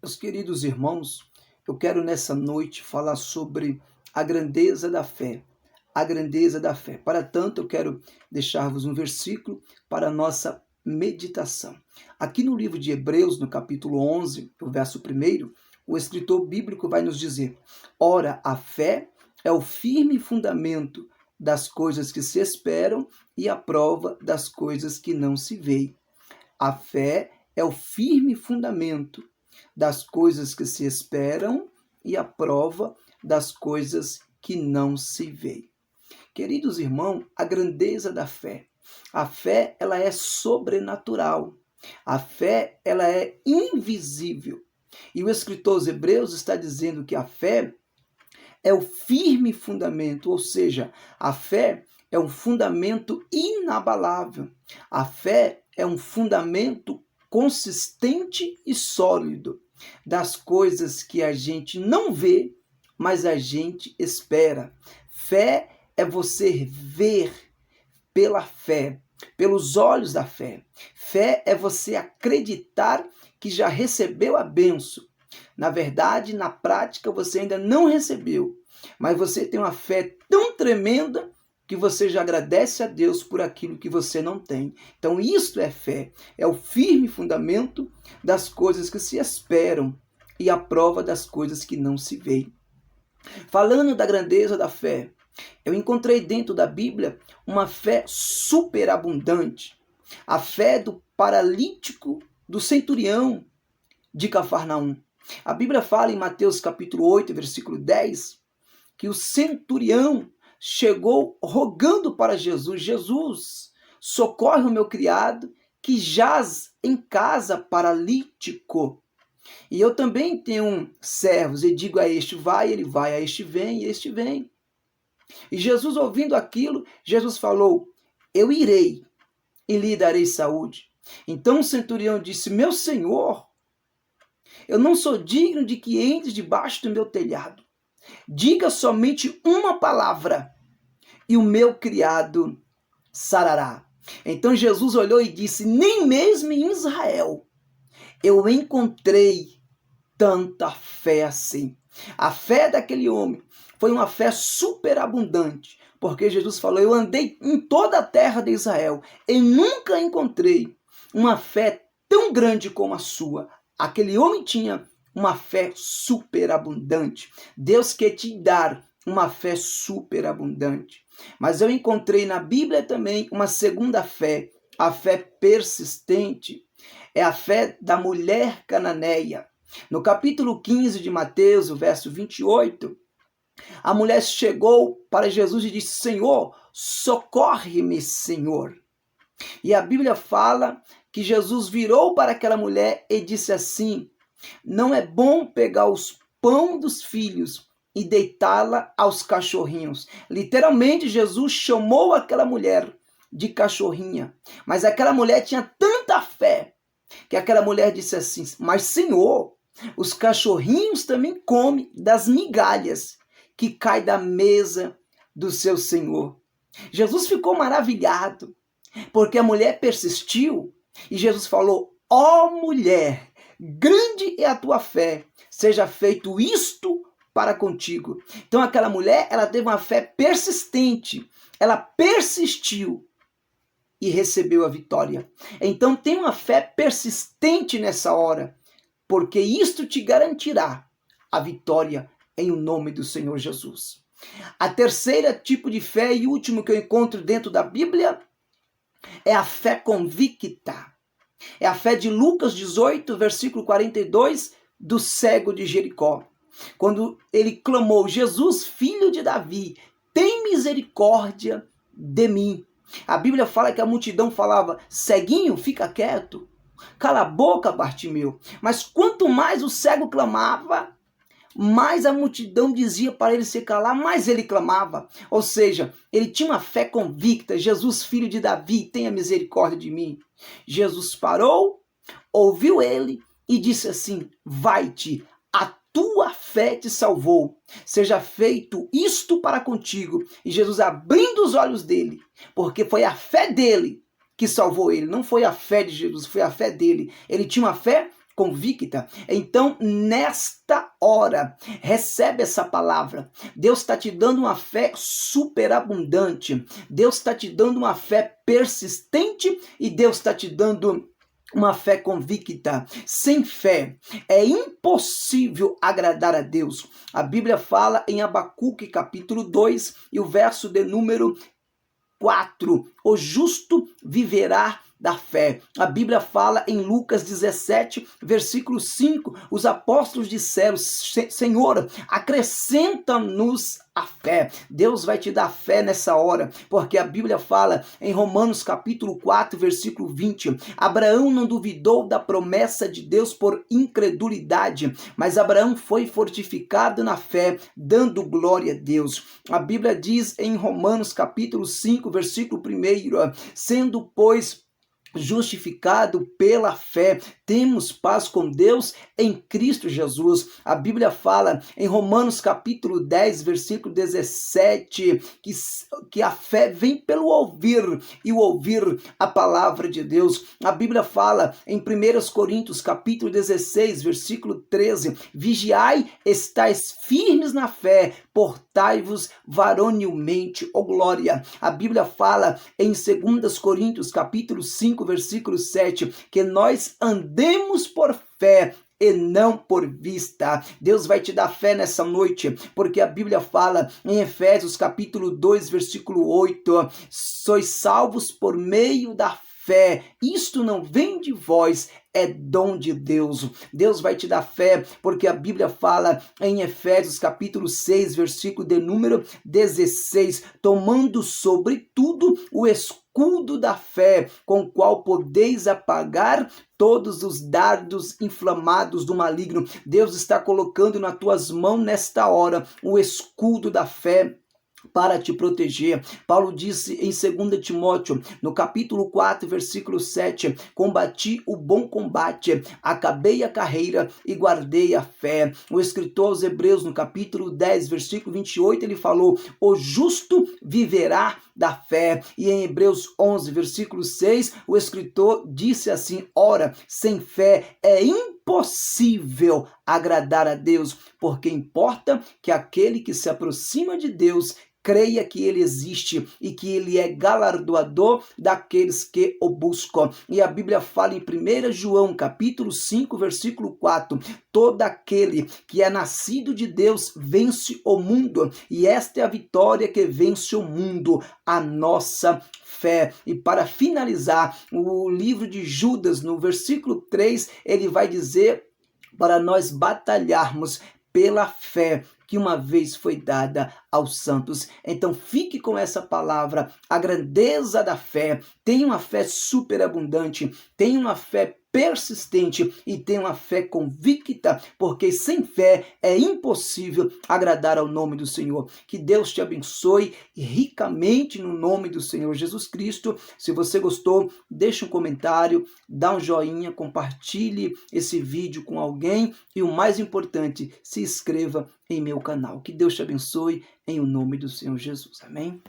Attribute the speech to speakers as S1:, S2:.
S1: Meus queridos irmãos, eu quero nessa noite falar sobre a grandeza da fé. A grandeza da fé. Para tanto, eu quero deixar-vos um versículo para a nossa meditação. Aqui no livro de Hebreus, no capítulo 11, o verso 1, o escritor bíblico vai nos dizer: ora, a fé é o firme fundamento das coisas que se esperam e a prova das coisas que não se veem. A fé é o firme fundamento das coisas que se esperam e a prova das coisas que não se veem. Queridos irmãos, a grandeza da fé. A fé, ela é sobrenatural. A fé, ela é invisível. E o escritor aos Hebreus está dizendo que a fé é o firme fundamento, ou seja, a fé é um fundamento inabalável. A fé é um fundamento consistente e sólido das coisas que a gente não vê, mas a gente espera. Fé é você ver pela fé, pelos olhos da fé. Fé é você acreditar que já recebeu a bênção. Na verdade, na prática, você ainda não recebeu, mas você tem uma fé tão tremenda que você já agradece a Deus por aquilo que você não tem. Então, isto é fé, é o firme fundamento das coisas que se esperam e a prova das coisas que não se veem. Falando da grandeza da fé, eu encontrei dentro da Bíblia uma fé superabundante. A fé do paralítico, do centurião de Cafarnaum. A Bíblia fala em Mateus capítulo 8, versículo 10, que o centurião chegou rogando para Jesus: Jesus, socorre o meu criado que jaz em casa paralítico. E eu também tenho servos, e digo a este vai, ele vai, a este vem, e este vem. E Jesus, ouvindo aquilo, Jesus falou: eu irei e lhe darei saúde. Então o centurião disse: meu Senhor, eu não sou digno de que entres debaixo do meu telhado. Diga somente uma palavra e o meu criado sarará. Então Jesus olhou e disse: nem mesmo em Israel eu encontrei tanta fé assim. A fé daquele homem foi uma fé superabundante, porque Jesus falou: eu andei em toda a terra de Israel e nunca encontrei uma fé tão grande como a sua. Aquele homem tinha uma fé superabundante. Deus quer te dar uma fé superabundante. Mas eu encontrei na Bíblia também uma segunda fé, a fé persistente. É a fé da mulher cananeia. No capítulo 15 de Mateus, o verso 28, a mulher chegou para Jesus e disse: Senhor, socorre-me, Senhor. E a Bíblia fala que Jesus virou para aquela mulher e disse assim: não é bom pegar os pão dos filhos e deitá-la aos cachorrinhos. Literalmente, Jesus chamou aquela mulher de cachorrinha. Mas aquela mulher tinha tanta fé que aquela mulher disse assim: mas Senhor, os cachorrinhos também comem das migalhas que caem da mesa do seu Senhor. Jesus ficou maravilhado, porque a mulher persistiu e Jesus falou: ó mulher, grande é a tua fé, seja feito isto para contigo. Então aquela mulher, ela teve uma fé persistente, ela persistiu e recebeu a vitória. Então tem uma fé persistente nessa hora, porque isto te garantirá a vitória em o nome do Senhor Jesus. A terceira tipo de fé e último que eu encontro dentro da Bíblia é a fé convicta. É a fé de Lucas 18, versículo 42, do cego de Jericó. Quando ele clamou: Jesus, filho de Davi, tem misericórdia de mim. A Bíblia fala que a multidão falava: ceguinho, fica quieto. Cala a boca, Bartimeu. Mas quanto mais o cego clamava, mais a multidão dizia para ele se calar, mais ele clamava. Ou seja, ele tinha uma fé convicta: Jesus, filho de Davi, tenha misericórdia de mim. Jesus parou, ouviu ele e disse assim: vai-te, a tua fé te salvou. Seja feito isto para contigo. E Jesus abrindo os olhos dele, porque foi a fé dele que salvou ele, não foi a fé de Jesus, foi a fé dele. Ele tinha uma fé convicta. Então, nesta hora, recebe essa palavra. Deus está te dando uma fé superabundante. Deus está te dando uma fé persistente e Deus está te dando uma fé convicta. Sem fé é impossível agradar a Deus. A Bíblia fala em Abacuque capítulo 2 e o verso de número 4. O justo viverá da fé. A Bíblia fala em Lucas 17, versículo 5, os apóstolos disseram: Senhor, acrescenta-nos a fé. Deus vai te dar fé nessa hora, porque a Bíblia fala em Romanos capítulo 4, versículo 20, Abraão não duvidou da promessa de Deus por incredulidade, mas Abraão foi fortificado na fé, dando glória a Deus. A Bíblia diz em Romanos capítulo 5, versículo 1, sendo, pois, justificado pela fé, temos paz com Deus em Cristo Jesus. A Bíblia fala em Romanos capítulo 10, versículo 17, que a fé vem pelo ouvir, e o ouvir a palavra de Deus. A Bíblia fala em 1 Coríntios capítulo 16, versículo 13, vigiai, estais firmes na fé, portai-vos varonilmente, ó glória. A Bíblia fala em 2 Coríntios capítulo 5, versículo 7, que nós andemos por fé e não por vista. Deus vai te dar fé nessa noite, porque a Bíblia fala em Efésios capítulo 2, versículo 8, sois salvos por meio da fé. Isto não vem de vós, é dom de Deus. Deus vai te dar fé, porque a Bíblia fala em Efésios capítulo 6, versículo de número 16, tomando sobretudo o escudo da fé, com o qual podeis apagar todos os dardos inflamados do maligno. Deus está colocando nas tuas mãos nesta hora o escudo da fé para te proteger. Paulo disse em 2 Timóteo, no capítulo 4, versículo 7, combati o bom combate, acabei a carreira e guardei a fé. O escritor aos Hebreus, no capítulo 10, versículo 28, ele falou, o justo viverá da fé. E em Hebreus 11, versículo 6, o escritor disse assim, ora, sem fé é impossível agradar a Deus, porque importa que aquele que se aproxima de Deus creia que ele existe e que ele é galardoador daqueles que o buscam. E a Bíblia fala em 1 João, capítulo 5, versículo 4, todo aquele que é nascido de Deus vence o mundo, e esta é a vitória que vence o mundo, a nossa fé. E para finalizar, o livro de Judas, no versículo 3, ele vai dizer para nós batalharmos pela fé que uma vez foi dada aos santos. Então fique com essa palavra, a grandeza da fé. Tenha uma fé superabundante, tenha uma fé persistente e tenha uma fé convicta, porque sem fé é impossível agradar ao nome do Senhor. Que Deus te abençoe ricamente no nome do Senhor Jesus Cristo. Se você gostou, deixe um comentário, dá um joinha, compartilhe esse vídeo com alguém e o mais importante, se inscreva em meu canal. Que Deus te abençoe em o nome do Senhor Jesus. Amém?